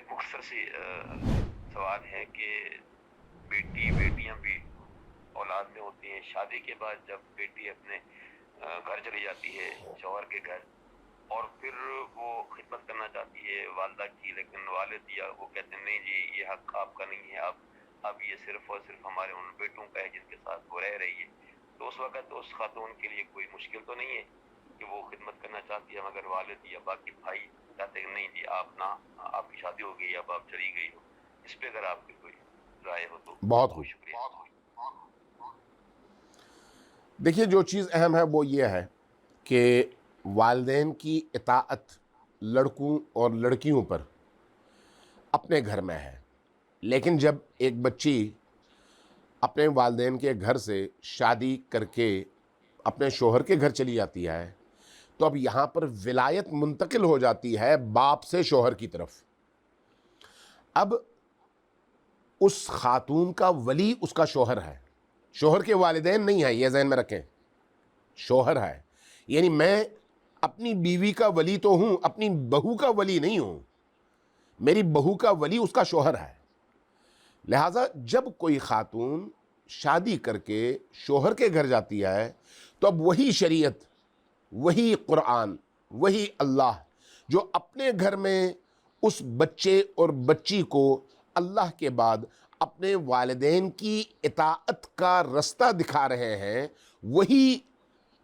ایک مختصر سی سوال ہے کہ بیٹیاں بھی اولاد میں ہوتی ہیں، شادی کے بعد جب بیٹی اپنے گھر چلی جاتی ہے، شوہر کے گھر، اور پھر وہ خدمت کرنا چاہتی ہے والدہ کی، لیکن والد یا وہ کہتے ہیں نہیں جی یہ حق آپ کا نہیں ہے، اب یہ صرف اور صرف ہمارے ان بیٹوں کا ہے جن کے ساتھ وہ رہ رہی ہے، تو اس وقت اس خاتون کے لیے کوئی مشکل تو نہیں ہے کہ وہ خدمت کرنا چاہتی ہے مگر والد یا باقی بھائی چاہتے ہیں کہ نہیں جی آپ نہ، آپ کی شادی ہو گئی اب آپ چلی گئی ہو؟ اس پہ اگر آپ کی کوئی رائے ہو تو بہت بہت خوب. شکریہ. دیکھیے جو چیز اہم ہے وہ یہ ہے کہ والدین کی اطاعت لڑکوں اور لڑکیوں پر اپنے گھر میں ہے، لیکن جب ایک بچی اپنے والدین کے گھر سے شادی کر کے اپنے شوہر کے گھر چلی جاتی ہے تو اب یہاں پر ولایت منتقل ہو جاتی ہے باپ سے شوہر کی طرف. اب اس خاتون کا ولی اس کا شوہر ہے، شوہر کے والدین نہیں ہے، یہ ذہن میں رکھیں، شوہر ہے. یعنی میں اپنی بیوی کا ولی تو ہوں، اپنی بہو کا ولی نہیں ہوں، میری بہو کا ولی اس کا شوہر ہے. لہٰذا جب کوئی خاتون شادی کر کے شوہر کے گھر جاتی ہے تو اب وہی شریعت، وہی قرآن، وہی اللہ جو اپنے گھر میں اس بچے اور بچی کو اللہ کے بعد اپنے والدین کی اطاعت کا رستہ دکھا رہے ہیں، وہی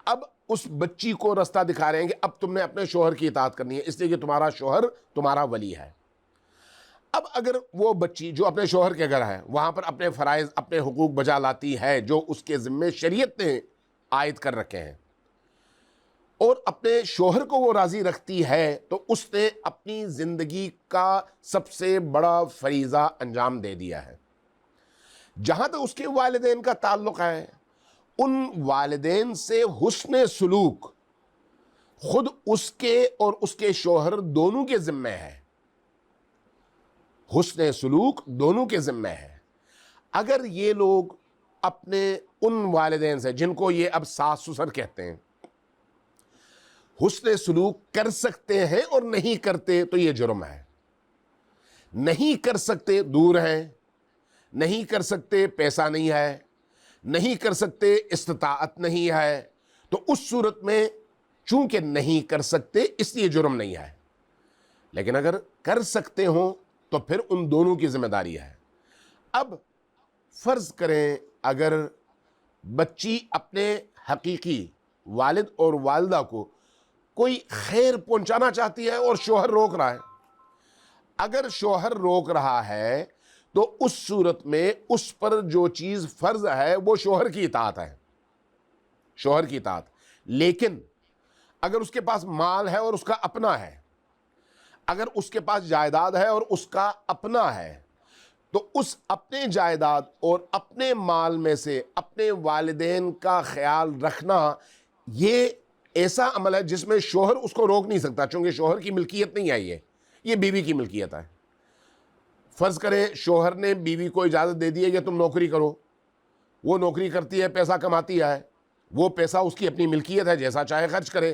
اب اس بچی کو رستہ دکھا رہے ہیں کہ اب تم نے اپنے شوہر کی اطاعت کرنی ہے، اس لیے کہ تمہارا شوہر تمہارا ولی ہے. اب اگر وہ بچی جو اپنے شوہر کے گھر ہے وہاں پر اپنے فرائض، اپنے حقوق بجا لاتی ہے جو اس کے ذمے شریعت نے عائد کر رکھے ہیں، اور اپنے شوہر کو وہ راضی رکھتی ہے، تو اس نے اپنی زندگی کا سب سے بڑا فریضہ انجام دے دیا ہے. جہاں تک اس کے والدین کا تعلق ہے، ان والدین سے حسن سلوک خود اس کے اور اس کے شوہر دونوں کے ذمہ ہے، حسن سلوک دونوں کے ذمہ ہے. اگر یہ لوگ اپنے ان والدین سے جن کو یہ اب ساس سسر کہتے ہیں حسن سلوک کر سکتے ہیں اور نہیں کرتے تو یہ جرم ہے. نہیں کر سکتے، دور ہیں، نہیں کر سکتے، پیسہ نہیں ہے، نہیں کر سکتے، استطاعت نہیں ہے، تو اس صورت میں چونکہ نہیں کر سکتے اس لیے جرم نہیں ہے. لیکن اگر کر سکتے ہوں تو پھر ان دونوں کی ذمہ داری ہے. اب فرض کریں اگر بچی اپنے حقیقی والد اور والدہ کو کوئی خیر پہنچانا چاہتی ہے اور شوہر روک رہا ہے، اگر شوہر روک رہا ہے تو اس صورت میں اس پر جو چیز فرض ہے وہ شوہر کی اطاعت ہے، شوہر کی اطاعت. لیکن اگر اس کے پاس مال ہے اور اس کا اپنا ہے، اگر اس کے پاس جائیداد ہے اور اس کا اپنا ہے، تو اس اپنے جائیداد اور اپنے مال میں سے اپنے والدین کا خیال رکھنا یہ ایسا عمل ہے جس میں شوہر اس کو روک نہیں سکتا، چونکہ شوہر کی ملکیت نہیں ہے، یہ بیوی کی ملکیت ہے. فرض کریں شوہر نے بیوی کو اجازت دے دی ہے کہ تم نوکری کرو، وہ نوکری کرتی ہے، پیسہ کماتی ہے، وہ پیسہ اس کی اپنی ملکیت ہے، جیسا چاہے خرچ کرے.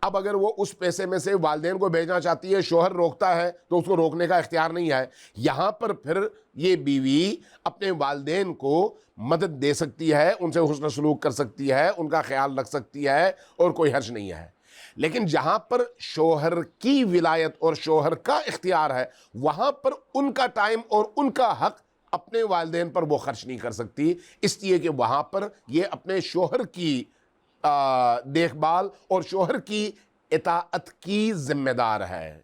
اب اگر وہ اس پیسے میں سے والدین کو بھیجنا چاہتی ہے، شوہر روکتا ہے تو اس کو روکنے کا اختیار نہیں ہے. یہاں پر پھر یہ بیوی اپنے والدین کو مدد دے سکتی ہے، ان سے حسن سلوک کر سکتی ہے، ان کا خیال رکھ سکتی ہے، اور کوئی حرج نہیں ہے. لیکن جہاں پر شوہر کی ولایت اور شوہر کا اختیار ہے وہاں پر ان کا ٹائم اور ان کا حق اپنے والدین پر وہ خرچ نہیں کر سکتی، اس لیے کہ وہاں پر یہ اپنے شوہر کی دیکھ بھال اور شوہر کی اطاعت کی ذمہ دار ہے.